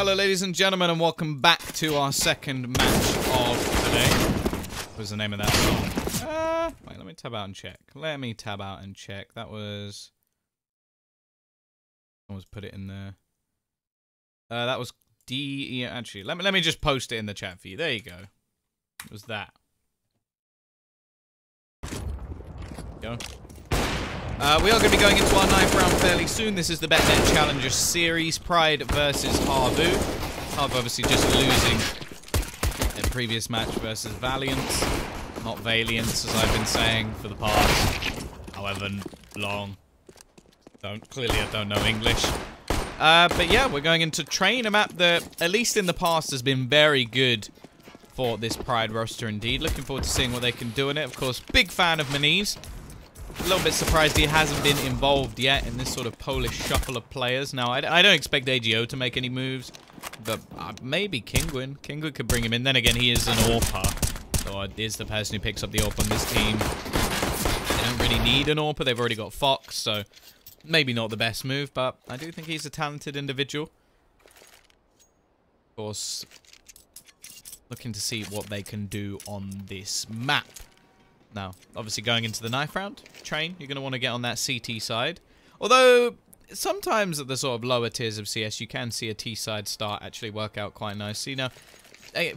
Hello ladies and gentlemen, and welcome back to our second match of the day. What was the name of that song? Wait, let me tab out and check. That was... Someone's put it in there. That was D... Actually, let me just post it in the chat for you. There you go. It was that. Go. We are going to be going into our 9th round fairly soon. This is the BetNet Challenger Series. Pride versus HAVU. HAVU obviously just losing their previous match versus Valiant. Not Valiance, as I've been saying for the past however long. Clearly I don't know English. But yeah, we're going into Train, a map that, at least in the past, has been very good for this Pride roster indeed. Looking forward to seeing what they can do in it. Of course, big fan of Maniz. A little bit surprised he hasn't been involved yet in this sort of Polish shuffle of players. Now, I don't expect AGO to make any moves, but maybe Kingwin. Kingwin could bring him in. Then again, he is an AWPer, so is the person who picks up the AWP on this team. They don't really need an AWPer. They've already got Fox, so maybe not the best move, but I do think he's a talented individual. Of course, looking to see what they can do on this map. Now, obviously going into the 9th round, Train, you're going to want to get on that CT side. Although, sometimes at the sort of lower tiers of CS, you can see a T side start actually work out quite nicely. Now,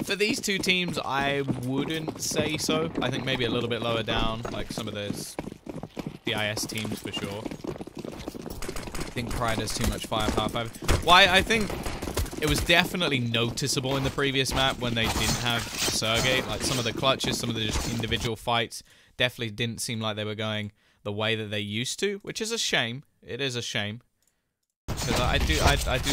for these two teams, I wouldn't say so. I think maybe a little bit lower down, like some of those CIS teams for sure. I think Pride has too much firepower. Why, I think it was definitely noticeable in the previous map when they didn't have Sergey. Like, some of the clutches, some of the just individual fights definitely didn't seem like they were going the way that they used to, which is a shame. It is a shame. Because I do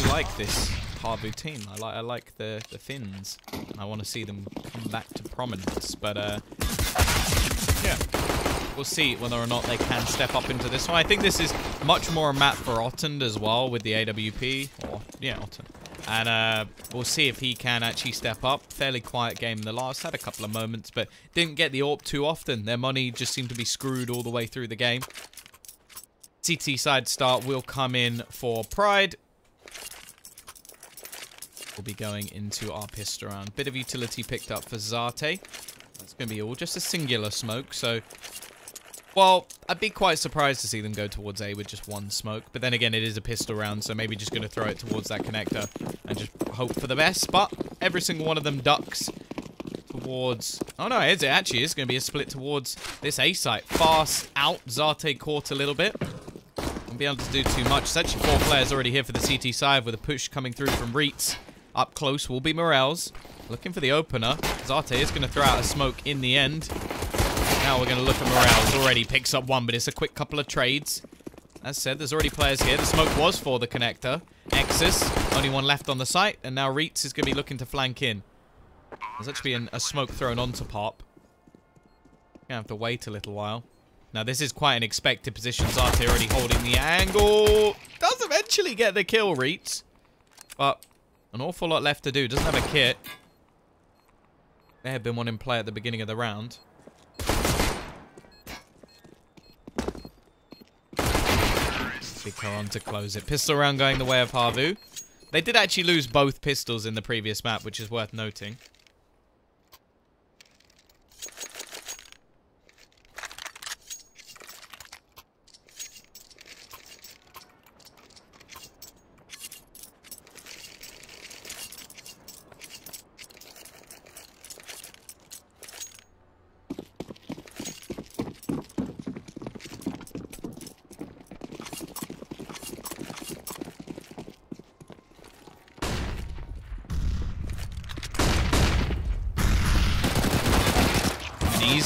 like this HAVU team. I like the Finns. I want to see them come back to prominence. But, yeah. We'll see whether or not they can step up into this one. I think this is much more a map for Ottend as well with the AWP. Or, yeah, Ottend. And we'll see if he can actually step up. Fairly quiet game in the last. Had a couple of moments, but didn't get the AWP too often. Their money just seemed to be screwed all the way through the game. CT side start will come in for Pride. We'll be going into our pistol round. Bit of utility picked up for Zate. That's going to be all. Just a singular smoke, so... Well, I'd be quite surprised to see them go towards A with just one smoke. But then again, it is a pistol round, so maybe just going to throw it towards that connector and just hope for the best. But every single one of them ducks towards... Oh no, it actually is going to be a split towards this A site. Fast out. Zate caught a little bit. Won't be able to do too much. It's actually 4 players already here for the CT side with a push coming through from Reitz. Up close will be Morels. Looking for the opener. Zate is going to throw out a smoke in the end. Now we're going to look at Morels. Already picks up one, but it's a quick couple of trades. As said, there's already players here. The smoke was for the connector. Exus, only one left on the site. And now Reitz is going to be looking to flank in. There's actually a smoke thrown onto Pop. Going to have to wait a little while. Now, this is quite an expected position. Zate already holding the angle. Does eventually get the kill, Reitz. But an awful lot left to do. Doesn't have a kit. There had been one in play at the beginning of the round. Pick her on to close it. Pistol round going the way of HAVU. They did actually lose both pistols in the previous map, which is worth noting.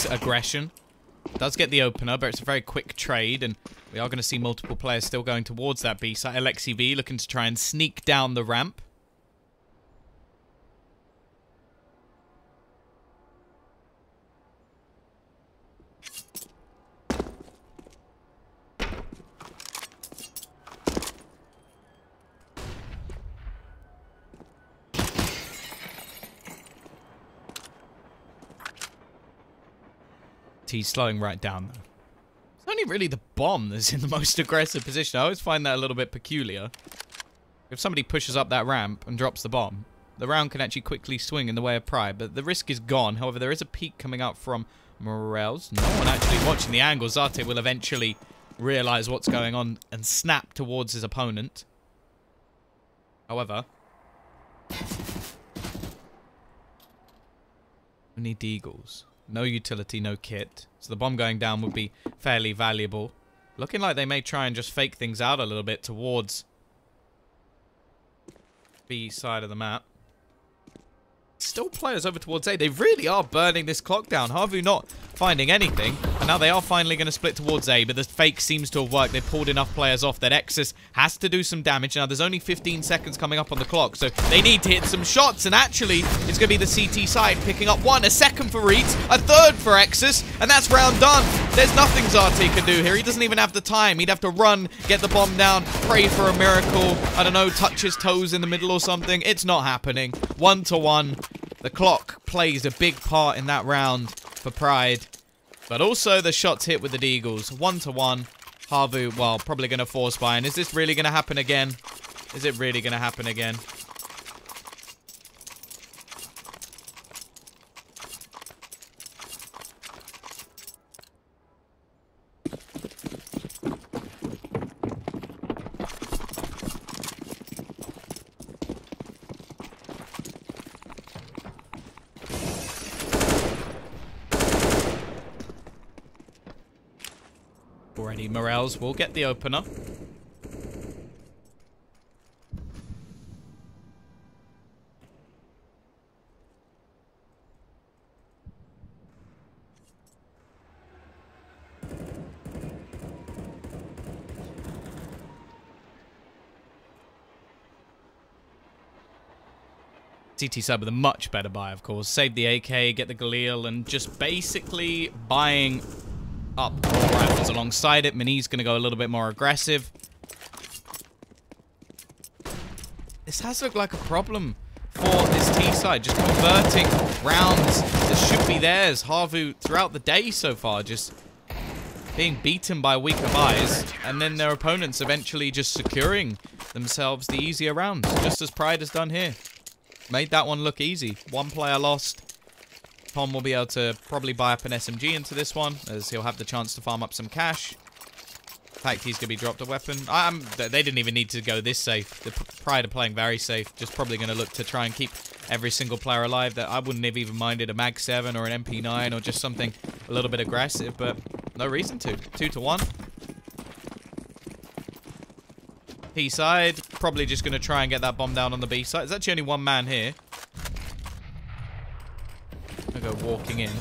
Aggression does get the opener, but it's a very quick trade, and we are going to see multiple players still going towards that B site. Alexi V looking to try and sneak down the ramp. He's slowing right down, though. It's only really the bomb that's in the most aggressive position. I always find that a little bit peculiar. If somebody pushes up that ramp and drops the bomb, the round can actually quickly swing in the way of Pride, but the risk is gone. However, there is a peek coming out from Morels. No one actually watching the angle. Zate will eventually realize what's going on and snap towards his opponent. However, we need the Eagles. No utility, no kit. So the bomb going down would be fairly valuable. Looking like they may try and just fake things out a little bit towards B side of the map. Still players over towards A. They really are burning this clock down. HAVU not finding anything. And now they are finally going to split towards A. But the fake seems to have worked. They've pulled enough players off that Exus has to do some damage. Now there's only 15 seconds coming up on the clock. So they need to hit some shots. And actually, it's going to be the CT side picking up one. A second for Reeds. A third for Exus. And that's round done. There's nothing Zate can do here. He doesn't even have the time. He'd have to run, get the bomb down, pray for a miracle. I don't know, touch his toes in the middle or something. It's not happening. 1-1. The clock plays a big part in that round for Pride. But also the shots hit with the Deagles. 1-1. HAVU, well, probably going to force buy. And is this really going to happen again? Is it really going to happen again? Already, Morels will get the opener. CT side with a much better buy, of course. Save the AK, get the Galil, and just basically buying up more rifles alongside it. Mini's going to go a little bit more aggressive. This has looked like a problem for this T side. Just converting rounds that should be theirs. HAVU throughout the day so far just being beaten by weaker buys. And then their opponents eventually just securing themselves the easier rounds. Just as Pride has done here. Made that one look easy. One player lost. Tom will be able to probably buy up an SMG into this one, as he'll have the chance to farm up some cash. In fact, he's going to be dropped a weapon. They didn't even need to go this safe. The Pride are playing very safe. Just probably going to look to try and keep every single player alive. That I wouldn't have even minded a Mag 7 or an MP9 or just something a little bit aggressive, but no reason to. 2-1. P side, probably just going to try and get that bomb down on the B side. There's actually only one man here. I go walking in.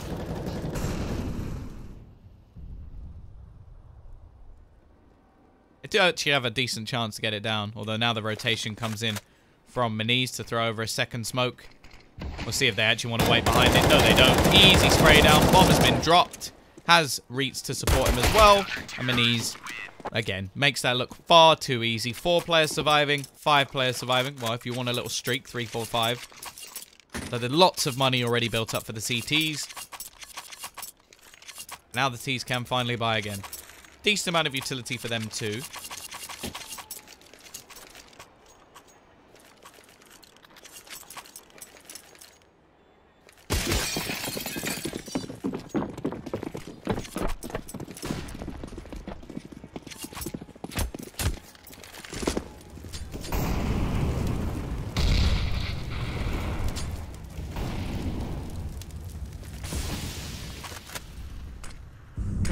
I do actually have a decent chance to get it down, although now the rotation comes in from Maniz to throw over a second smoke. We'll see if they actually want to wait behind it. No, they don't. Easy spray down. Bomb has been dropped. Has Reets to support him as well. And Maniz, again, makes that look far too easy. 4 players surviving, 5 players surviving. Well, if you want a little streak, 3, 4, 5. So there's lots of money already built up for the CTs. Now the Ts can finally buy again. Decent amount of utility for them too.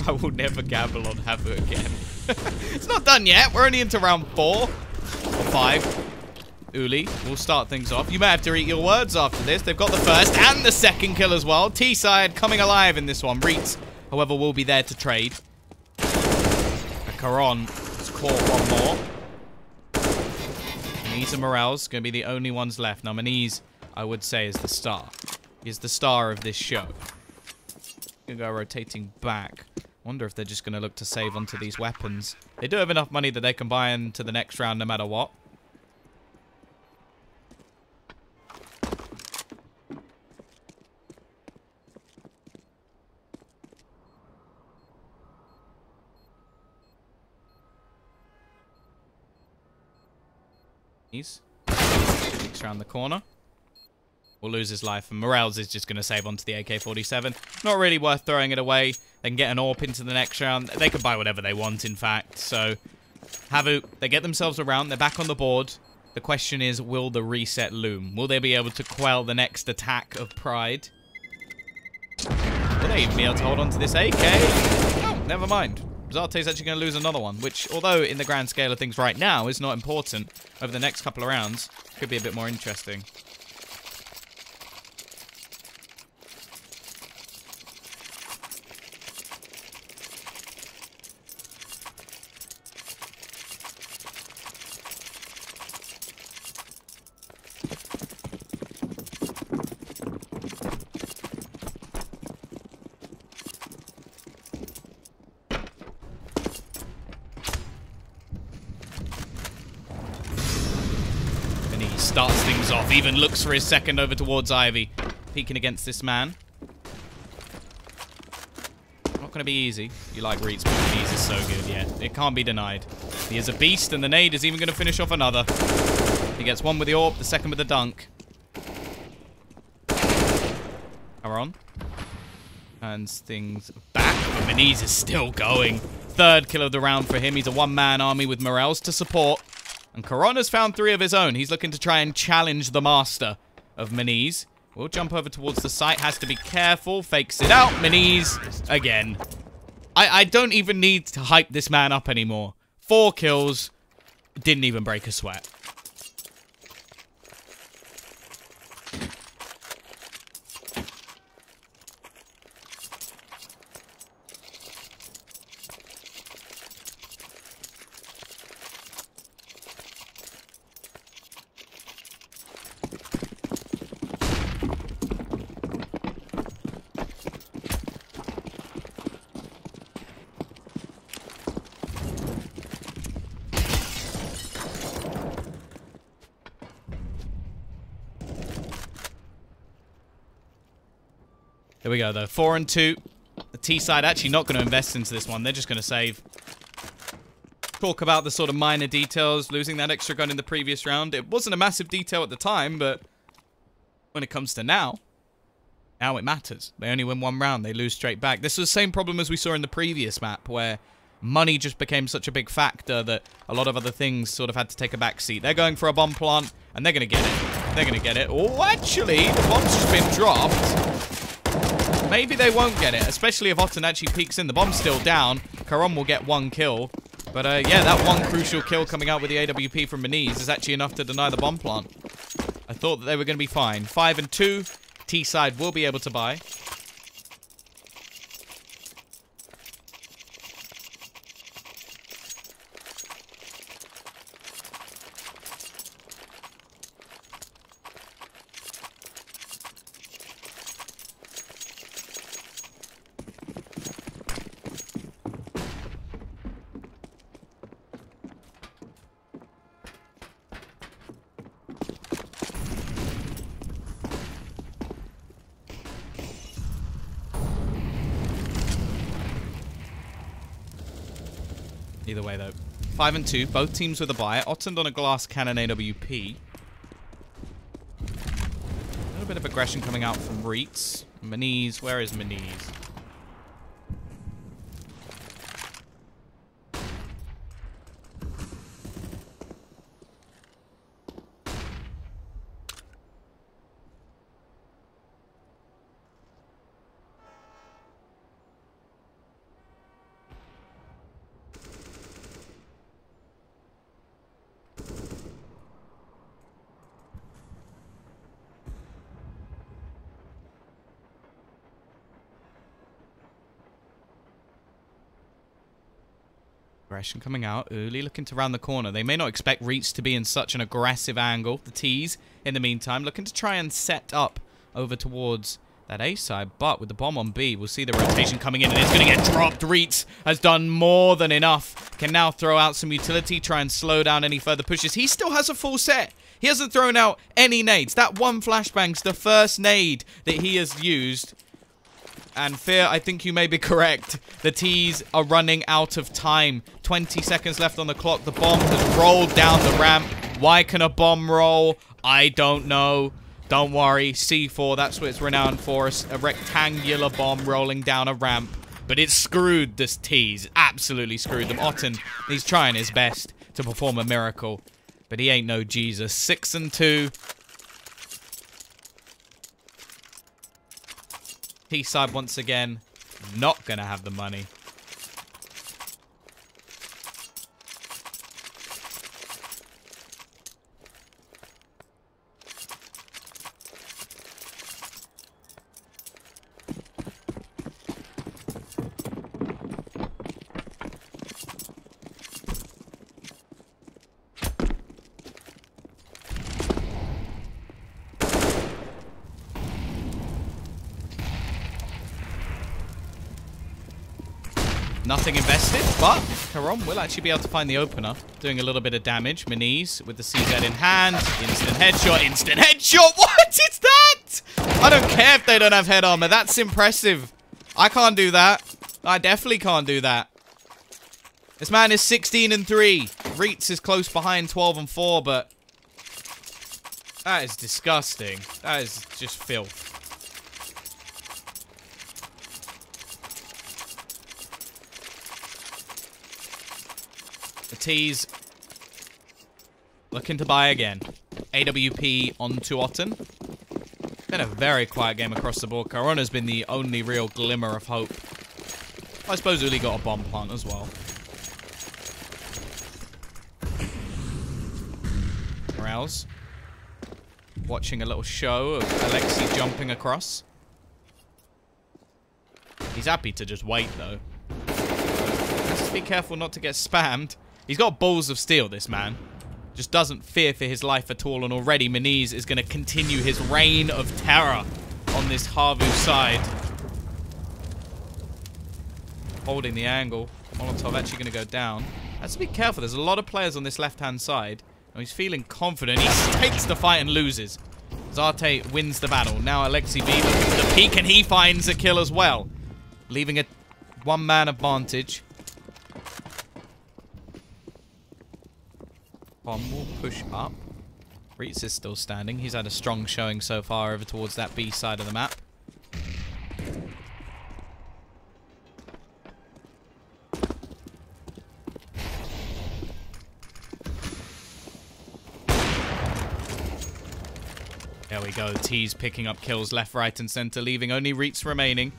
I will never gamble on HAVU again. It's not done yet. We're only into round 4 or 5. Uli will start things off. You may have to eat your words after this. They've got the first and the second kill as well. T-side coming alive in this one. Reets, however, will be there to trade. Caron has caught one more. Maniz and Morels going to be the only ones left. Now, Maniz, I would say, is the star. He is the star of this show. Going to go rotating back. Wonder if they're just going to look to save onto these weapons. They do have enough money that they can buy into the next round no matter what. He's sneaks around the corner. Will lose his life, and Morels is just going to save onto the AK-47. Not really worth throwing it away. They can get an AWP into the next round. They can buy whatever they want, in fact. So, HAVU, they get themselves around. They're back on the board. The question is, will the reset loom? Will they be able to quell the next attack of Pride? Will they even be able to hold on to this AK? Oh, never mind. Zarte's actually going to lose another one, which, although in the grand scale of things right now is not important, over the next couple of rounds, could be a bit more interesting. Starts things off, even looks for his second over towards Ivy. Peeking against this man. Not going to be easy. You like Reeds, but Reeds is so good, yeah. It can't be denied. He is a beast, and the nade is even going to finish off another. He gets one with the AWP, the second with the dunk. Aaron turns things back, but Meniz is still going. Third kill of the round for him. He's a one-man army with Morels to support. And Corona's found 3 of his own. He's looking to try and challenge the master of Meniz. We'll jump over towards the site. Has to be careful. Fakes it out. Meniz again. I don't even need to hype this man up anymore. 4 kills. Didn't even break a sweat. There we go, though. 4 and 2. The T side actually not going to invest into this one. They're just going to save. Talk about the sort of minor details. Losing that extra gun in the previous round. It wasn't a massive detail at the time, but when it comes to now it matters. They only win 1 round. They lose straight back. This was the same problem as we saw in the previous map, where money just became such a big factor that a lot of other things sort of had to take a back seat. They're going for a bomb plant, and they're going to get it. They're going to get it. Oh, actually, the bomb's just been dropped. Maybe they won't get it, especially if Otten actually peeks in. The bomb's still down. Karon will get 1 kill. But, yeah, that 1 crucial kill coming out with the AWP from Meniz is actually enough to deny the bomb plant. I thought that they were going to be fine. 5 and 2. T-side will be able to buy. Either way, though. 5 and 2. Both teams with a buy. Otten on a glass cannon AWP. A little bit of aggression coming out from Reets. Meniz. Where is Meniz? Aggression coming out early, looking to round the corner. They may not expect Reach to be in such an aggressive angle. The T's, in the meantime, looking to try and set up over towards that A side, but with the bomb on B, we'll see the rotation coming in, and it's going to get dropped. Reach has done more than enough. Can now throw out some utility, try and slow down any further pushes. He still has a full set. He hasn't thrown out any nades. That 1 flashbang's the first nade that he has used. And Fear, I think you may be correct. The T's are running out of time. 20 seconds left on the clock. The bomb has rolled down the ramp. Why can a bomb roll? I don't know. Don't worry. C4, that's what it's renowned for. A rectangular bomb rolling down a ramp. But it screwed this tease. Absolutely screwed them. Otten, he's trying his best to perform a miracle. But he ain't no Jesus. 6 and 2. T-side once again. Not gonna have the money. Nothing invested, but Karom will actually be able to find the opener. Doing a little bit of damage. Maniz with the CZ in hand. Instant headshot. Instant headshot. What is that? I don't care if they don't have head armor. That's impressive. I can't do that. I definitely can't do that. This man is 16 and 3. Reitz is close behind 12 and 4, but that is disgusting. That is just filth. The T's looking to buy again. AWP onto Otten. Been a very quiet game across the board. Corona's been the only real glimmer of hope. I suppose Uli got a bomb plant as well. Morales watching a little show of Alexi jumping across. He's happy to just wait though. Just be careful not to get spammed. He's got balls of steel, this man. Just doesn't fear for his life at all, and already Maniz is going to continue his reign of terror on this HAVU side. Holding the angle. Molotov actually going to go down. Has to be careful. There's a lot of players on this left-hand side. And he's feeling confident. He takes the fight and loses. Zarte wins the battle. Now Alexi B looking for the peak, and he finds a kill as well. Leaving a one-man advantage. Bomb will push up. Reitz is still standing. He's had a strong showing so far over towards that B side of the map. There we go. T's picking up kills left, right, and center, leaving only Reitz remaining.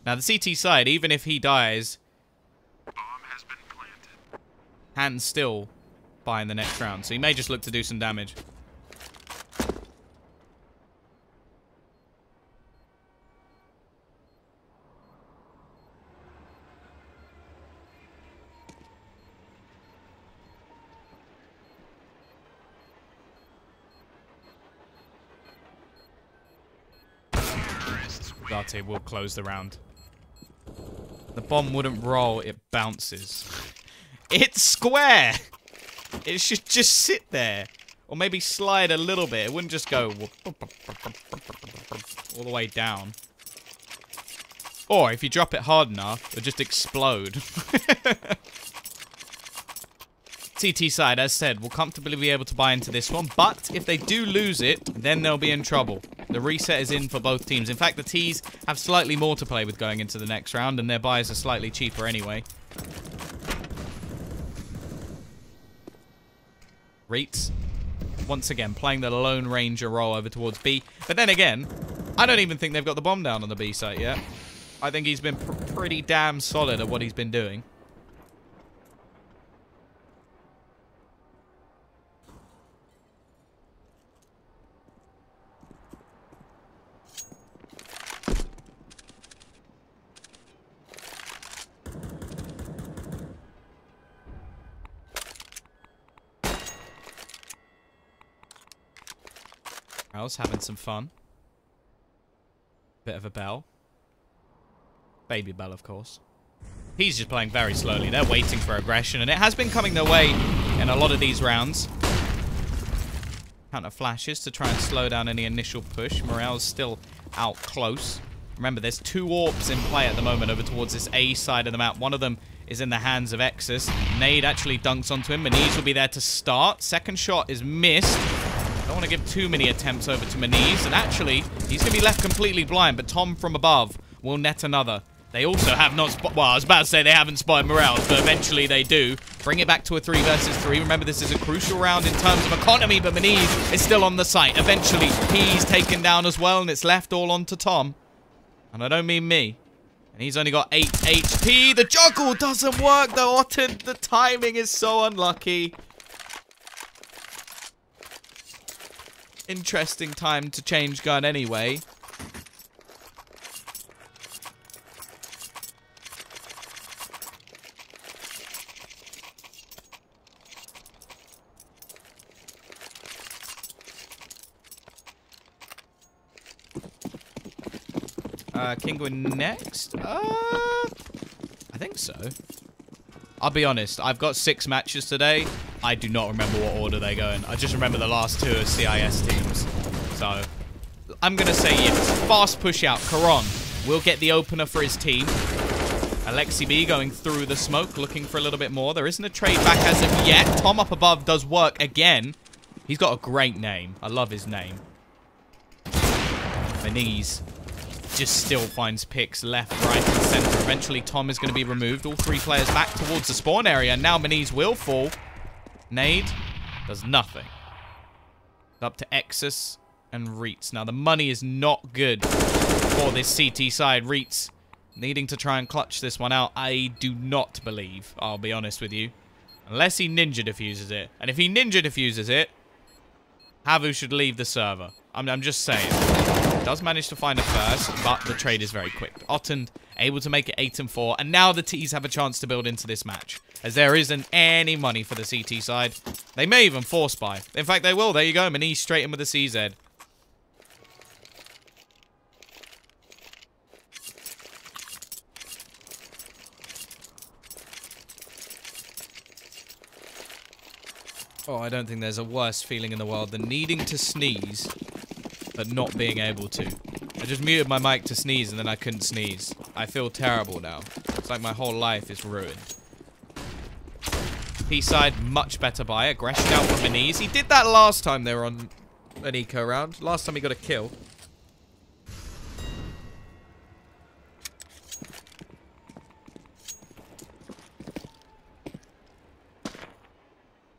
Now the CT side, even if he dies, bomb has been planted. Hands still by in the next round, so he may just look to do some damage. Zarte will close the round. The bomb wouldn't roll, it bounces. It's square! It should just sit there. Or maybe slide a little bit. It wouldn't just go all the way down. Or if you drop it hard enough, it'll just explode. CT side, as said, will comfortably be able to buy into this one. But if they do lose it, then they'll be in trouble. The reset is in for both teams. In fact, the T's have slightly more to play with going into the next round, and their buys are slightly cheaper anyway. Reitz, once again, playing the Lone Ranger role over towards B. But then again, I don't even think they've got the bomb down on the B site yet. I think he's been pretty damn solid at what he's been doing. Having some fun. Bit of a bell. Baby bell, of course. He's just playing very slowly. They're waiting for aggression, and it has been coming their way in a lot of these rounds. Counter flashes to try and slow down any initial push. Morale's still out close. Remember, there's 2 AWPs in play at the moment over towards this A side of the map. One of them is in the hands of Exus. Nade actually dunks onto him. Maniz will be there to start. Second shot is missed. Don't want to give too many attempts over to Maniz. And actually, he's going to be left completely blind. But Tom from above will net another. They also have not spotted... Well, I was about to say they haven't spotted Morales, but eventually they do. Bring it back to a 3 versus 3. Remember, this is a crucial round in terms of economy, but Maniz is still on the site. Eventually, he's taken down as well, and it's left all on to Tom. And I don't mean me. And he's only got 8 HP. The juggle doesn't work, though, Otten. The timing is so unlucky. Interesting time to change gun anyway. Kinguin next? I think so. I'll be honest, I've got 6 matches today. I do not remember what order they go in. I just remember the last 2 are CIS teams. So, I'm going to say yes. Fast push out. Caron will get the opener for his team. Alexi B going through the smoke, looking for a little bit more. There isn't a trade back as of yet. Tom up above does work again. He's got a great name. I love his name. Maniz just still finds picks left, right, and center. Eventually, Tom is going to be removed. All 3 players back towards the spawn area. Now, Maniz will fall. Nade does nothing. Up to Exus and Reetz. Now, the money is not good for this CT side. Reetz needing to try and clutch this one out. I do not believe, I'll be honest with you, unless he ninja diffuses it. And if he ninja diffuses it, HAVU should leave the server. I'm just saying. Does manage to find a first, but the trade is very quick. Otten able to make it 8-4, and now the T's have a chance to build into this match, as there isn't any money for the CT side. They may even force buy. In fact, they will. There you go. Maniz straight in with the CZ. Oh, I don't think there's a worse feeling in the world than needing to sneeze, but not being able to. I just muted my mic to sneeze and then I couldn't sneeze. I feel terrible now. It's like my whole life is ruined. P-side, much better buy. Aggression out from Maniz. He did that last time they were on an eco round. Last time he got a kill.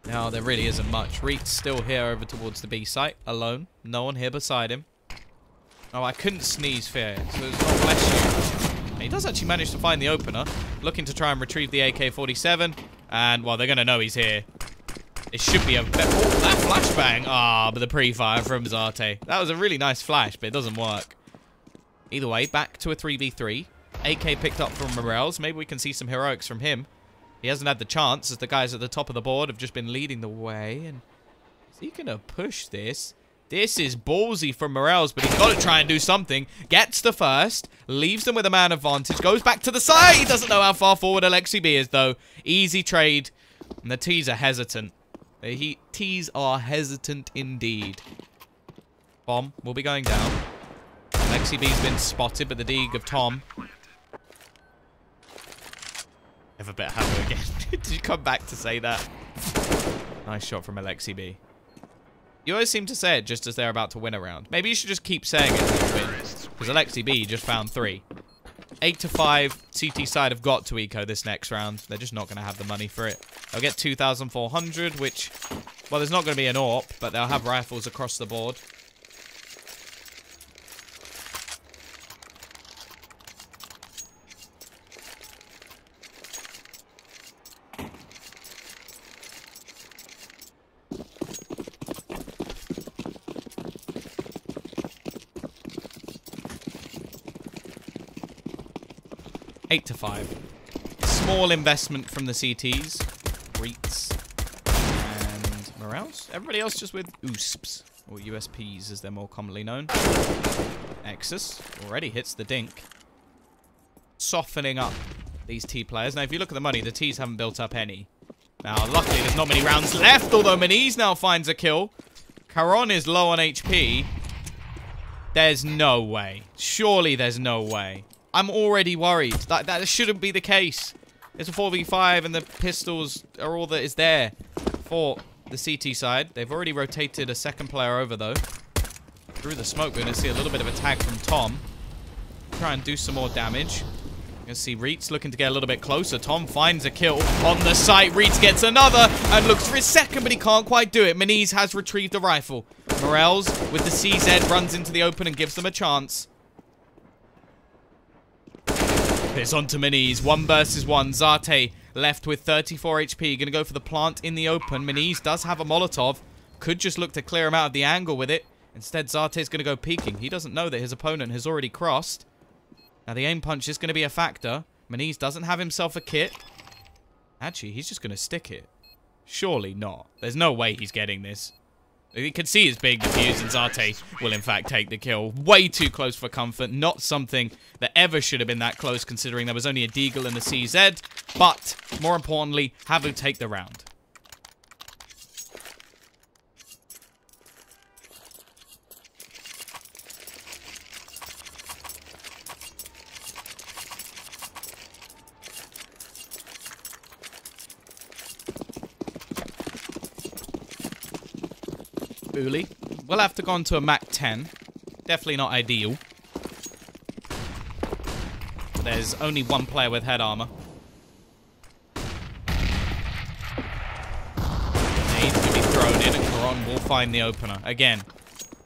Now, there really isn't much. Reet's still here over towards the B site, alone. No one here beside him. Oh, I couldn't sneeze fair, so it's not bless you. And he does actually manage to find the opener, looking to try and retrieve the AK-47. And, well, they're going to know he's here. It should be a... Oh, that flashbang! Ah, but the pre-fire from Zarte. That was a really nice flash, but it doesn't work. Either way, back to a 3v3. AK picked up from Morales. Maybe we can see some heroics from him. He hasn't had the chance, as the guys at the top of the board have just been leading the way. And is he going to push this? This is ballsy from Morales, but he's got to try and do something. Gets the first, leaves them with a man advantage, goes back to the side. He doesn't know how far forward Alexi B is, though. Easy trade. And the T's are hesitant. The T's are hesitant indeed. Bomb will be going down. Alexi B's been spotted, but the dig of Tom... Never bet HAVU again. Did you come back to say that? Nice shot from Alexi B. You always seem to say it just as they're about to win a round. Maybe you should just keep saying it as they win. Because Alexi B just found 3. 8-5. CT side have got to eco this next round. They're just not going to have the money for it. They'll get 2,400, which... Well, there's not going to be an AWP, but they'll have rifles across the board. Eight to 5. Small investment from the CTs. Reetz and Morales. Everybody else just with USPs, or USPs as they're more commonly known. Exus already hits the dink. Softening up these T players. Now, if you look at the money, the Ts haven't built up any. Now, luckily, there's not many rounds left, although Maniz now finds a kill. Caron is low on HP. There's no way. Surely there's no way. I'm already worried. That shouldn't be the case. It's a 4v5, and the pistols are all that is there for the CT side. They've already rotated a second player over, though. Through the smoke, we're going to see a little bit of a tag from Tom. Try and do some more damage. You're going to see Reitz looking to get a little bit closer. Tom finds a kill on the site. Reitz gets another and looks for his second, but he can't quite do it. Moniz has retrieved the rifle. Morels with the CZ runs into the open and gives them a chance. It's on to Moniz. 1 versus 1. Zate left with 34 HP. Going to go for the plant in the open. Moniz does have a Molotov. Could just look to clear him out of the angle with it. Instead, Zate's going to go peeking. He doesn't know that his opponent has already crossed. Now, the aim punch is going to be a factor. Moniz doesn't have himself a kit. Actually, he's just going to stick it. Surely not. There's no way he's getting this. You can see his big defuse, and Zate will, in fact, take the kill. Way too close for comfort. Not something that ever should have been that close, considering there was only a Deagle and a CZ. But, more importantly, HAVU take the round. We'll have to go on to a Mac 10. Definitely not ideal. There's only one player with head armor. Nade can be thrown in, and Karon will find the opener. Again,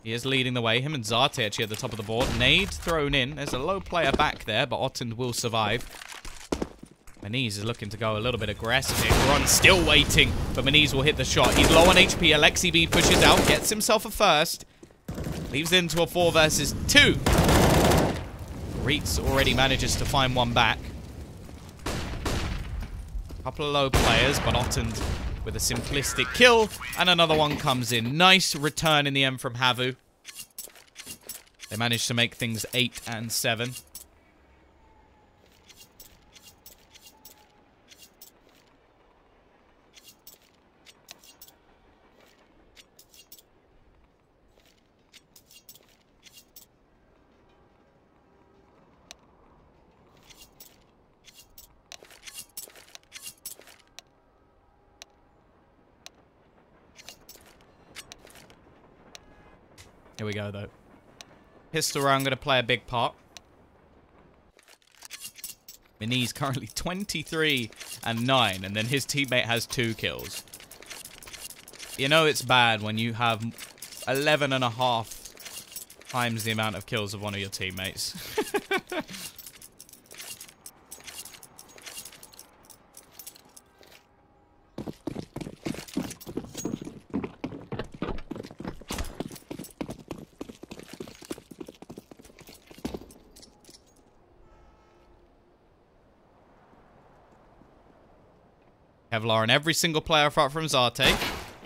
he is leading the way. Him and Zate actually at the top of the board. Nade thrown in. There's a low player back there, but Ottend will survive. Moniz is looking to go a little bit aggressive here. Karon's still waiting, but Moniz will hit the shot. He's low on HP. Alexi B pushes out, gets himself a first. Leaves it into a 4 versus 2. Reitz already manages to find one back. Couple of low players, but Ottend with a simplistic kill, and another one comes in. Nice return in the end from HAVU. They managed to make things 8 and 7. Here we go, though. Pistol round going to play a big part. Moniz currently 23 and 9, and then his teammate has 2 kills. You know it's bad when you have 11.5 times the amount of kills of one of your teammates. Kevlar and every single player apart from Zate.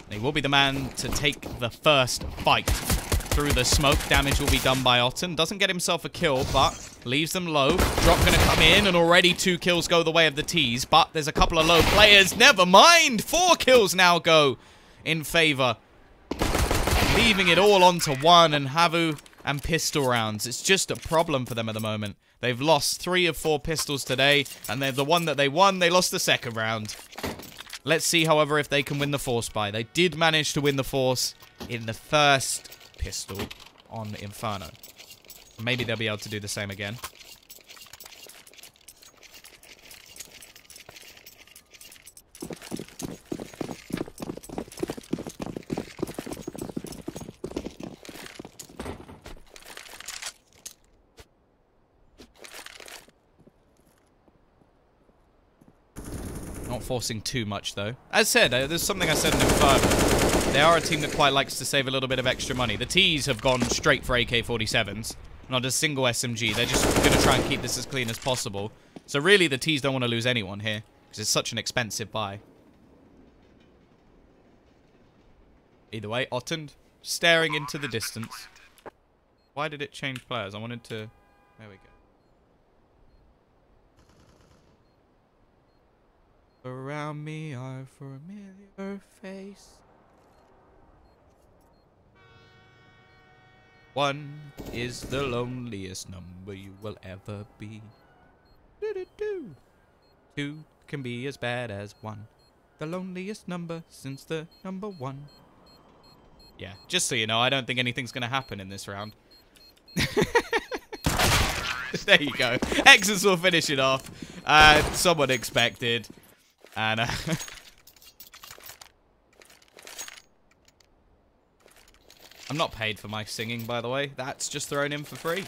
He will be the man to take the first fight. Through the smoke, damage will be done by Ottend. Doesn't get himself a kill, but leaves them low. Drop going to come in, and already 2 kills go the way of the T's. But there's a couple of low players. Never mind! 4 kills now go in favor. Leaving it all onto 1, and HAVU and pistol rounds. It's just a problem for them at the moment. They've lost 3 of 4 pistols today, and they're the one that they won, they lost the second round. Let's see, however, if they can win the Force buy. They did manage to win the Force in the first pistol on Inferno. Maybe they'll be able to do the same again. Not forcing too much, though. As said, there's something I said in Inferno. They are a team that quite likes to save a little bit of extra money. The T's have gone straight for AK-47s. Not a single SMG. They're just going to try and keep this as clean as possible. So really, the T's don't want to lose anyone here, because it's such an expensive buy. Either way, Ottend staring into the distance. Why did it change players? I wanted to... There we go. Around me are familiar face. 1 is the loneliest number you will ever be. Do-do-do. Two can be as bad as one. The loneliest number since the number one. Yeah, just so you know, I don't think anything's going to happen in this round. There you go. Exus will finish it off. Somewhat expected. And I'm not paid for my singing, by the way. That's just thrown in for free.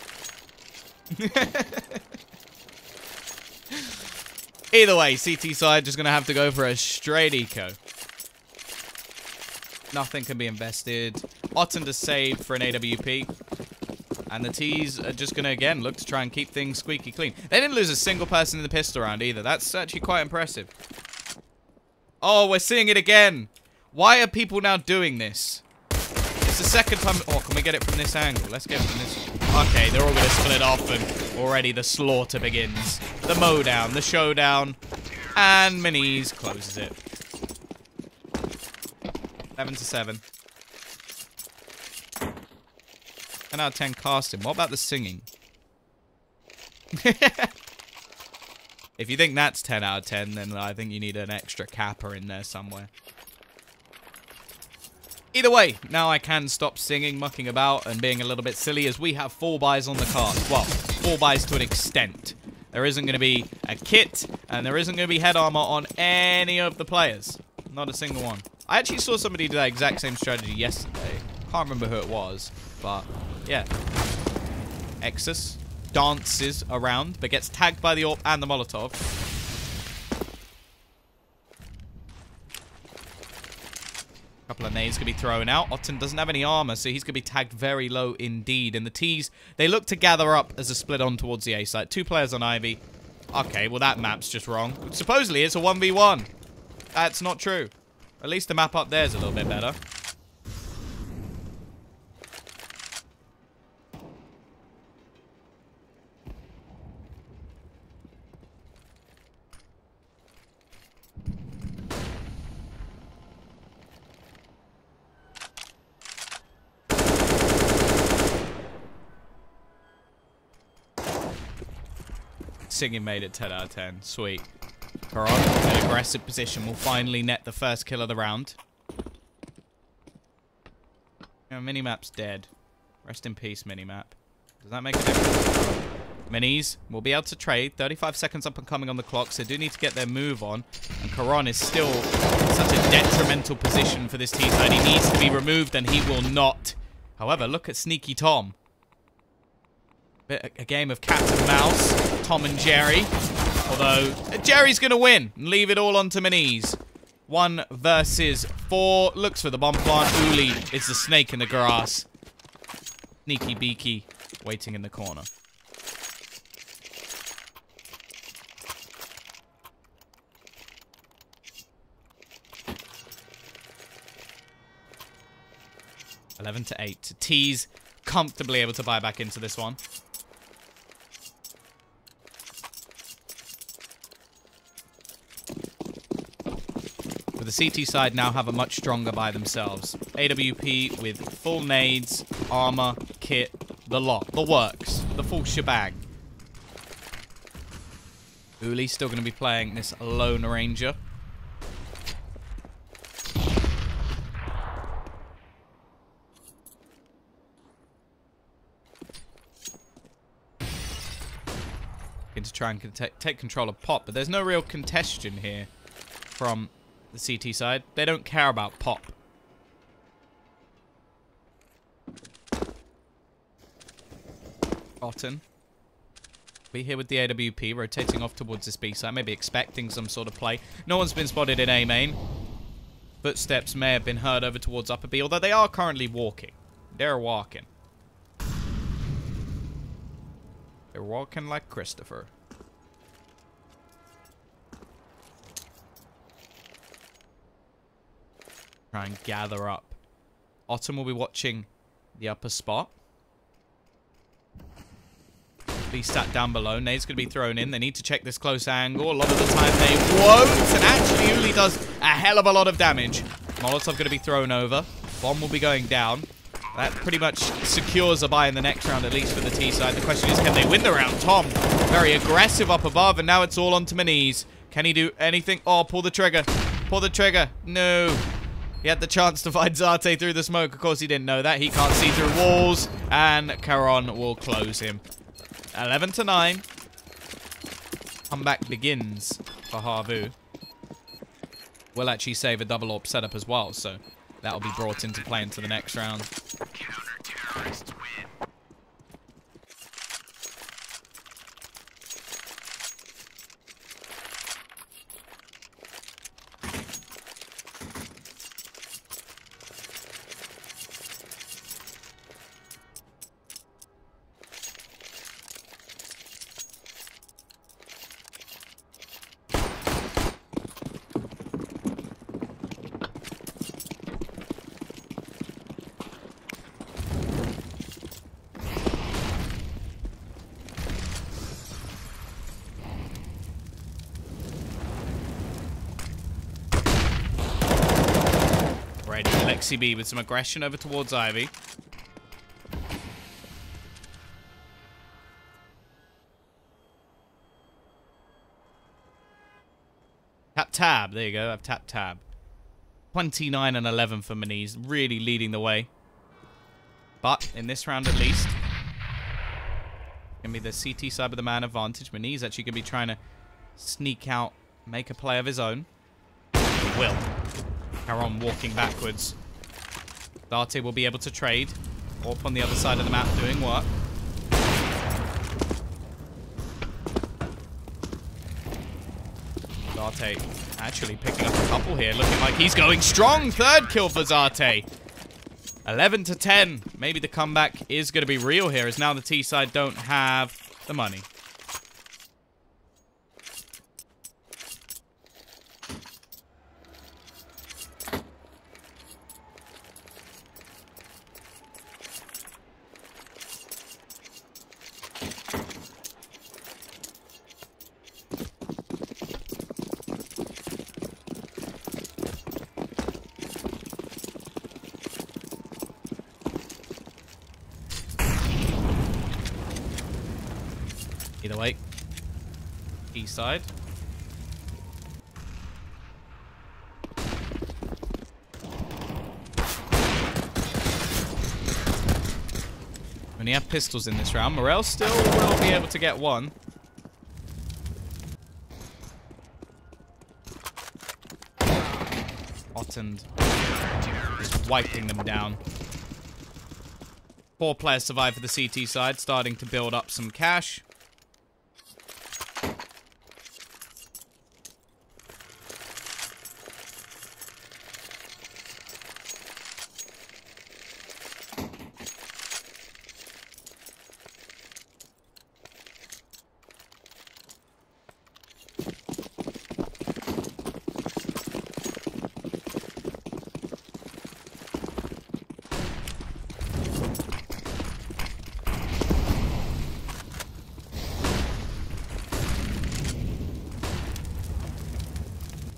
Either way, CT side just going to have to go for a straight eco. Nothing can be invested. Otten to save for an AWP. And the T's are just going to, again, look to try and keep things squeaky clean. They didn't lose a single person in the pistol round either. That's actually quite impressive. Oh, we're seeing it again. Why are people now doing this? It's the second time. Oh, can we get it from this angle? Let's get it from this. Okay, they're all going to split off, and already the slaughter begins. The mowdown, the showdown, and Minis closes it. 7-7. 10 out of 10 casting. What about the singing? If you think that's 10 out of 10, then I think you need an extra capper in there somewhere. Either way, now I can stop singing, mucking about, and being a little bit silly, as we have 4 buys on the card. Well, 4 buys to an extent. There isn't going to be a kit, and there isn't going to be head armor on any of the players. Not a single one. I actually saw somebody do that exact same strategy yesterday. Can't remember who it was, but yeah. Exus dances around, but gets tagged by the AWP and the Molotov. Couple of nades going to be thrown out. Otten doesn't have any armor, so he's going to be tagged very low indeed. And the T's, they look to gather up as a split on towards the A side. 2 players on Ivy. Okay, well that map's just wrong. Supposedly it's a 1v1. That's not true. At least the map up there is a little bit better. Singing made it 10 out of 10. Sweet. Karan, an aggressive position, will finally net the first kill of the round. Yeah, minimap's dead. Rest in peace, minimap. Does that make a difference? Minis will be able to trade. 35 seconds up and coming on the clock, so they do need to get their move on. And Karan is still in such a detrimental position for this T side. He needs to be removed, and he will not. However, look at Sneaky Tom. A game of cat and mouse. Tom and Jerry. Although, Jerry's going to win and leave it all onto Minis. 1 versus 4. Looks for the bomb plant. Uli is the snake in the grass. Sneaky Beaky waiting in the corner. (11-8). T's comfortably able to buy back into this one. The CT side now have a much stronger buy themselves. AWP with full nades, armor, kit, the lot, the works, the full shebang. Uli's still going to be playing this Lone Ranger. To try and take control of Pop, but there's no real contention here from the CT side. They don't care about Pop. Otten. Be here with the AWP, rotating off towards this B side, maybe expecting some sort of play. No one's been spotted in A main. Footsteps may have been heard over towards upper B, although they are currently walking. They're walking. They're walking like Christopher. Try and gather up. Otten will be watching the upper spot. Be sat down below. Nade's going to be thrown in. They need to check this close angle. A lot of the time they won't. And actually, Uli does a hell of a lot of damage. Molotov going to be thrown over. Bomb will be going down. That pretty much secures a buy in the next round, at least for the T side. The question is, can they win the round? Tom, very aggressive up above, and now it's all onto Minis. Can he do anything? Oh, pull the trigger. Pull the trigger. No. He had the chance to find Zate through the smoke. Of course, he didn't know that. He can't see through walls. And Caron will close him. 11-9. Comeback begins for HAVU. We'll actually save a double AWP setup as well, so that'll be brought into play into the next round. Counter-terrorists win. Lexi B with some aggression over towards Ivy. Tap tab. There you go. I've tapped tab. 29 and 11 for Maniz. Really leading the way. But in this round at least, going to be the CT side with the man advantage. Maniz actually going to be trying to sneak out, make a play of his own. He will. Caron walking backwards. Darte will be able to trade. Orp on the other side of the map doing work. Darte actually picking up a couple here. Looking like he's going strong. Third kill for Zate. 11-10. Maybe the comeback is going to be real here, as now the T side don't have the money. Either way, east side. Only have pistols in this round. Morel still will be able to get one. Ottend just wiping them down. 4 players survive for the CT side, starting to build up some cash.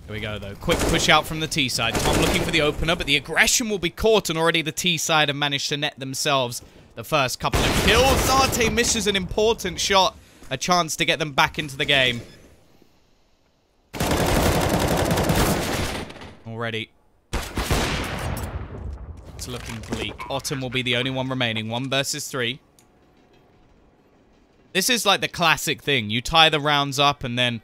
Here we go, though. Quick push out from the T side. Tom looking for the opener, but the aggression will be caught, and already the T side have managed to net themselves the first couple of kills. Zate misses an important shot. A chance to get them back into the game. Already. It's looking bleak. Autumn will be the only one remaining. 1 versus 3. This is like the classic thing. You tie the rounds up, and then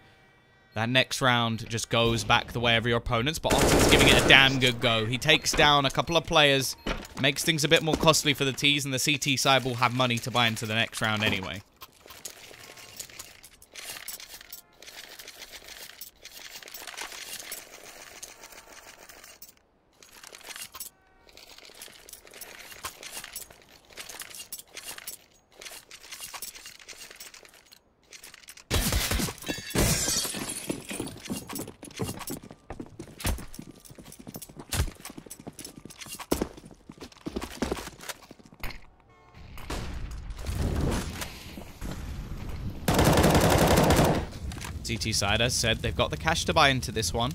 that next round just goes back the way of your opponents, but Otten's giving it a damn good go. He takes down a couple of players, makes things a bit more costly for the T's, and the CT side will have money to buy into the next round anyway. CT side, as said, they've got the cash to buy into this one.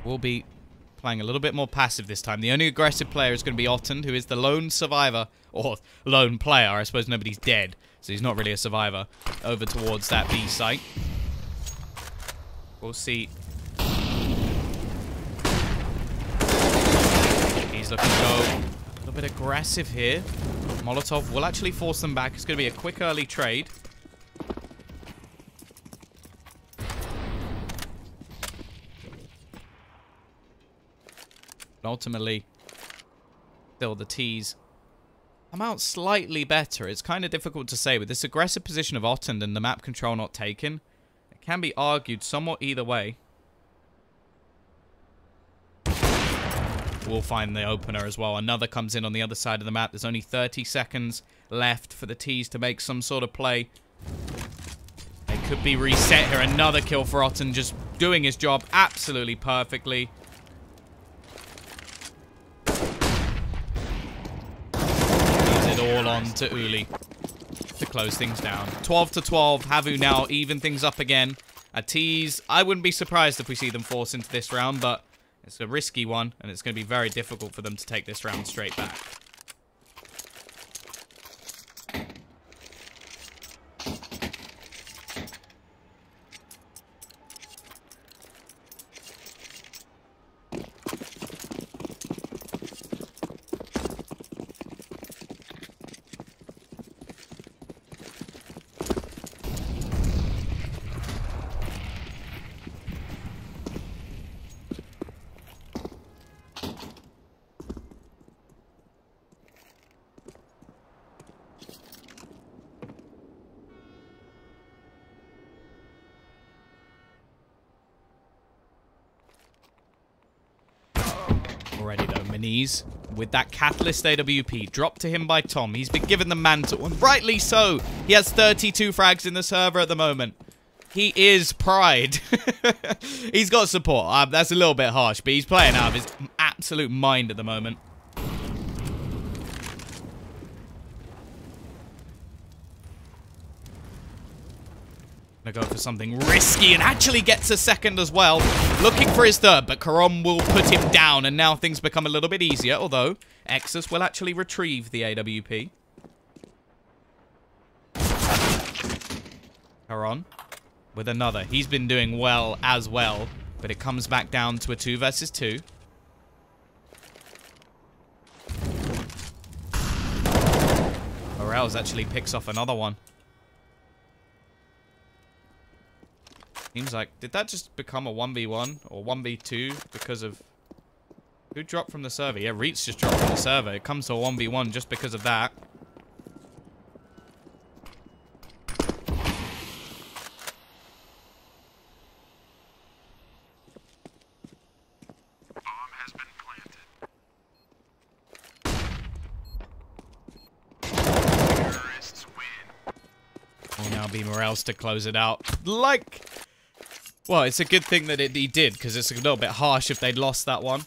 will be playing a little bit more passive this time. The only aggressive player is going to be Otten, who is the lone survivor, or lone player. I suppose nobody's dead, so he's not really a survivor, over towards that B site. We'll see. He's looking to go a little bit aggressive here. Molotov will actually force them back. It's going to be a quick early trade. Ultimately, still the T's come out slightly better. It's kind of difficult to say with this aggressive position of Otten and the map control not taken. It can be argued somewhat either way. We'll find the opener as well. Another comes in on the other side of the map. There's only 30 seconds left for the T's to make some sort of play. They could be reset here. Another kill for Otten, just doing his job absolutely perfectly. All on to Uli to close things down. 12 to 12. HAVU now even things up again. A tease. I wouldn't be surprised if we see them force into this round, but it's a risky one, and it's going to be very difficult for them to take this round straight back. Already though, Maniz with that Catalyst AWP dropped to him by Tom. He's been given the mantle, and rightly so. He has 32 frags in the server at the moment. He is Pride. He's got support. That's a little bit harsh, but he's playing out of his absolute mind at the moment. Gonna go for something risky and actually gets a second as well. Looking for his third, but Karom will put him down, and now things become a little bit easier, although Exus will actually retrieve the AWP. Karon with another. He's been doing well as well, but it comes back down to a 2 versus 2. Morels actually picks off another one. Seems like, did that just become a 1v1 or 1v2 because of... Who dropped from the server? Yeah, Reitz just dropped from the server. It comes to a 1v1 just because of that. Bomb has been planted. Terrorists win. Will now be Morels to close it out. Like... Well, it's a good thing that he did, because it's a little bit harsh if they'd lost that one.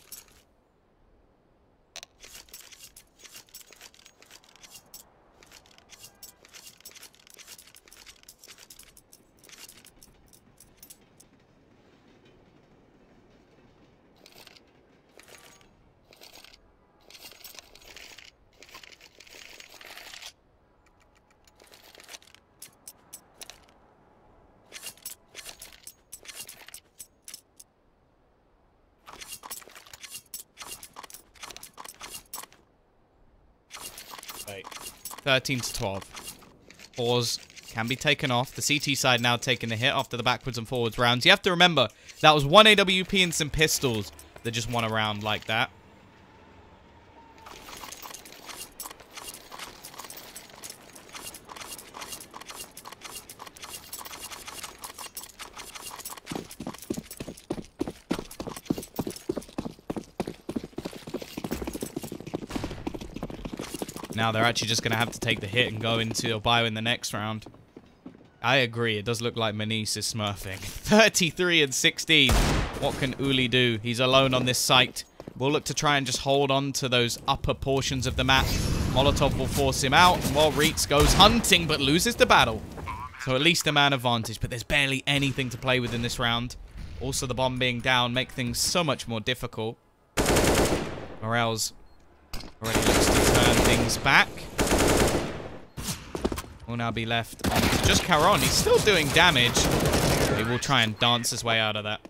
Right. 13 to 12. Pause can be taken off. The CT side now taking the hit after the backwards and forwards rounds. You have to remember, that was one AWP and some pistols that just won a round like that. Now they're actually just going to have to take the hit and go into a bio in the next round. I agree. It does look like Maniz is smurfing. 33 and 16. What can Uli do? He's alone on this site. We'll look to try and just hold on to those upper portions of the map. Molotov will force him out, while Reitz goes hunting but loses the battle. So at least a man advantage, but there's barely anything to play with in this round. Also, the bomb being down make things so much more difficult. Morel's already looks to turn things back. Will now be left on to just Caron. He's still doing damage. He will try and dance his way out of that.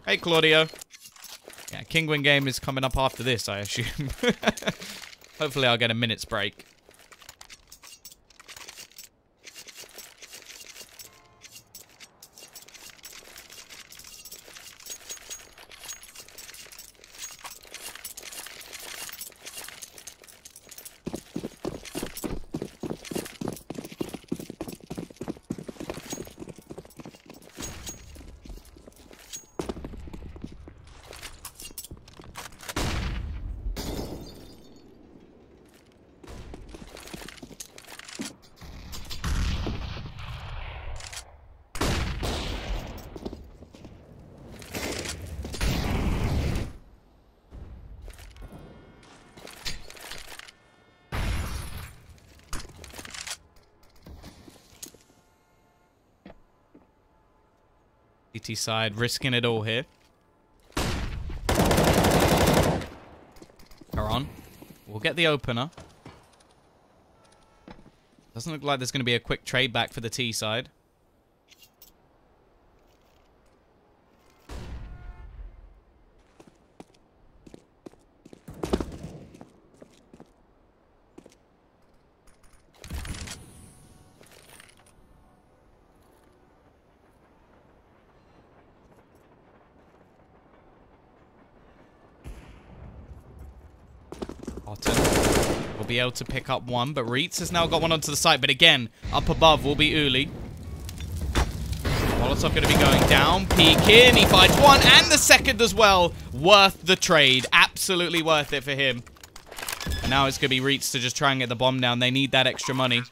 Hey, Claudio. Yeah, Kingwin game is coming up after this, I assume. Hopefully I'll get a minute's break. CT side risking it all here. Caron. We'll get the opener. Doesn't look like there's going to be a quick trade back for the T side. Will be able to pick up one, but Reitz has now got one onto the site. But again, up above will be Uli. Molotov going to be going down. Peek in. He finds one and the second as well. Worth the trade. Absolutely worth it for him. And now it's going to be Reitz to just try and get the bomb down. They need that extra money.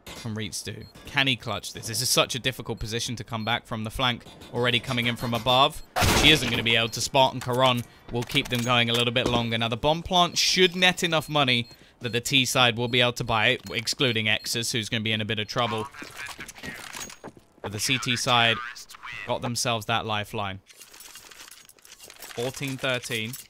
From Reitz do. Can he clutch this? This is such a difficult position to come back from. The flank already coming in from above. She isn't going to be able to spot, and Caron will keep them going a little bit longer. Now, the bomb plant should net enough money that the T side will be able to buy it, excluding X's, who's going to be in a bit of trouble. But the CT side got themselves that lifeline. 14-13.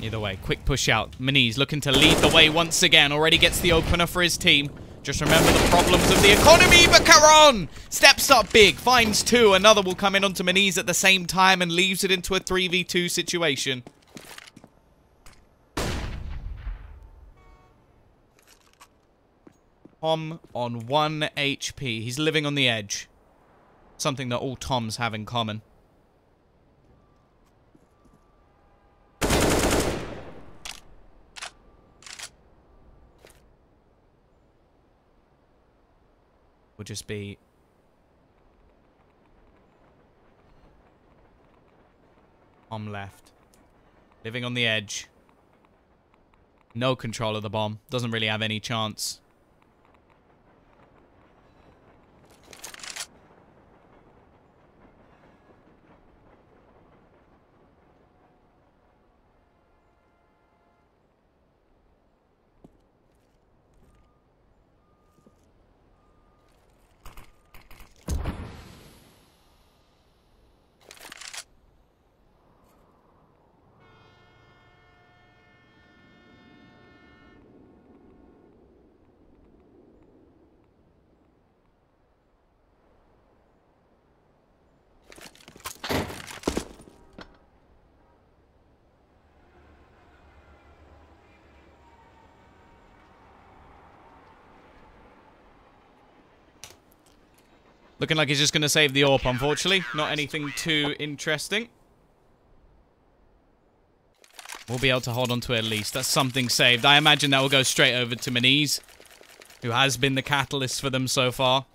Either way, quick push out. Maniz looking to lead the way once again. Already gets the opener for his team. Just remember the problems of the economy. But Caron steps up big, finds two. Another will come in onto Maniz at the same time and leaves it into a 3v2 situation. Tom on 1 HP. He's living on the edge. Something that all Toms have in common. Will just be Tom left. Living on the edge. No control of the bomb. Doesn't really have any chance. Looking like he's just going to save the AWP, unfortunately. Not anything too interesting. We'll be able to hold on to it at least. That's something saved. I imagine that will go straight over to Maniz, who has been the catalyst for them so far.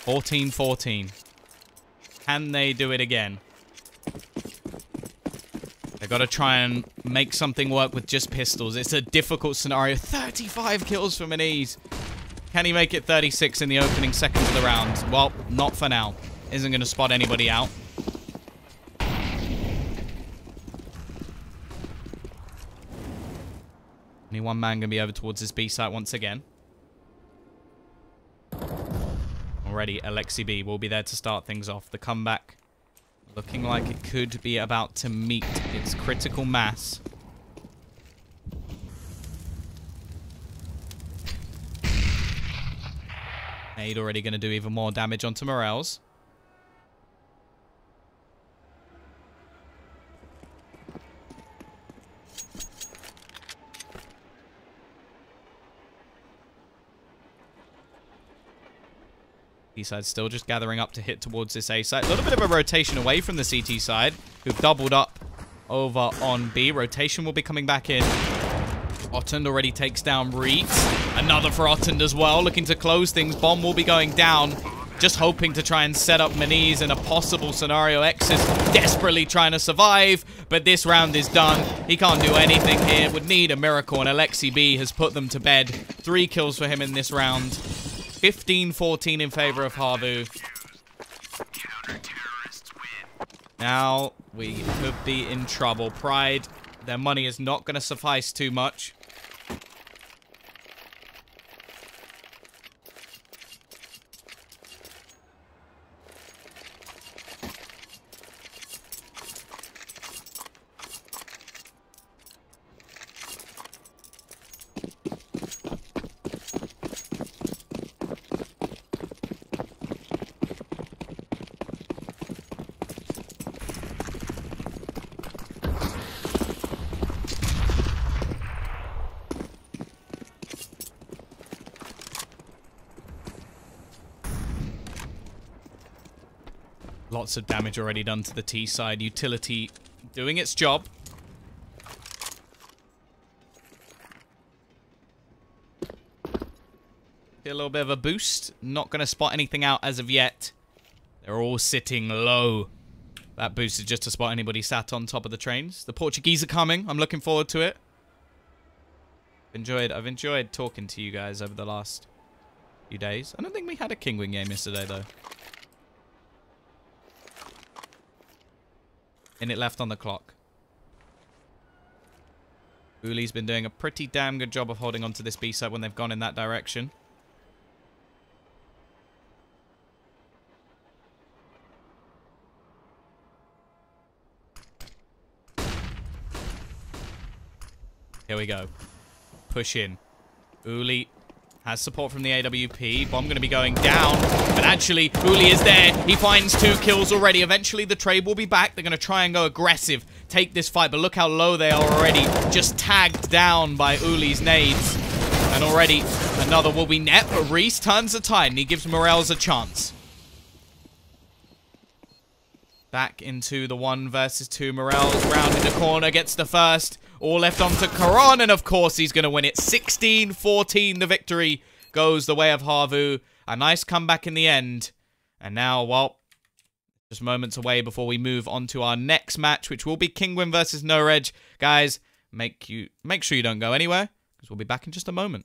(14-14). Can they do it again? They've got to try and make something work with just pistols. It's a difficult scenario. 35 kills for Maniz. Can he make it 36 in the opening seconds of the round? Well, not for now. Isn't going to spot anybody out. Only one man going to be over towards his B site once again. Already, Alexi B will be there to start things off. The comeback looking like it could be about to meet its critical mass. Nade already going to do even more damage onto Morels. B side still just gathering up to hit towards this A side. A little bit of a rotation away from the CT side, who've doubled up over on B. Rotation will be coming back in. Ottend already takes down Reeds. Another for Ottend as well, looking to close things. Bomb will be going down. Just hoping to try and set up Maniz in a possible scenario. X is desperately trying to survive, but this round is done. He can't do anything here. Would need a miracle, and Alexi B has put them to bed. 3 kills for him in this round. 15-14 in favor of HAVU. Now we could be in trouble. Pride, their money is not going to suffice too much. Lots of damage already done to the T side. Utility doing its job. Get a little bit of a boost. Not going to spot anything out as of yet. They're all sitting low. That boost is just to spot anybody sat on top of the trains. The Portuguese are coming. I'm looking forward to it. I've enjoyed talking to you guys over the last few days. I don't think we had a King Wing game yesterday, though. Minute left on the clock. Uli's been doing a pretty damn good job of holding onto this B site when they've gone in that direction. Here we go. Push in. Uli has support from the AWP. Bomb going to be going down. But actually, Uli is there. He finds 2 kills already. Eventually, the trade will be back. They're going to try and go aggressive. Take this fight. But look how low they are already. Just tagged down by Uli's nades. And already, another will be net. But Reese turns the tide. And he gives Morels a chance. Back into the 1 versus 2. Morels round in the corner. Gets the first. All left on to Karan, and of course he's going to win it. 16-14, the victory goes the way of HAVU. A nice comeback in the end. And now, well, just moments away before we move on to our next match, which will be Kingwin versus No Reg. Guys, make sure you don't go anywhere, because we'll be back in just a moment.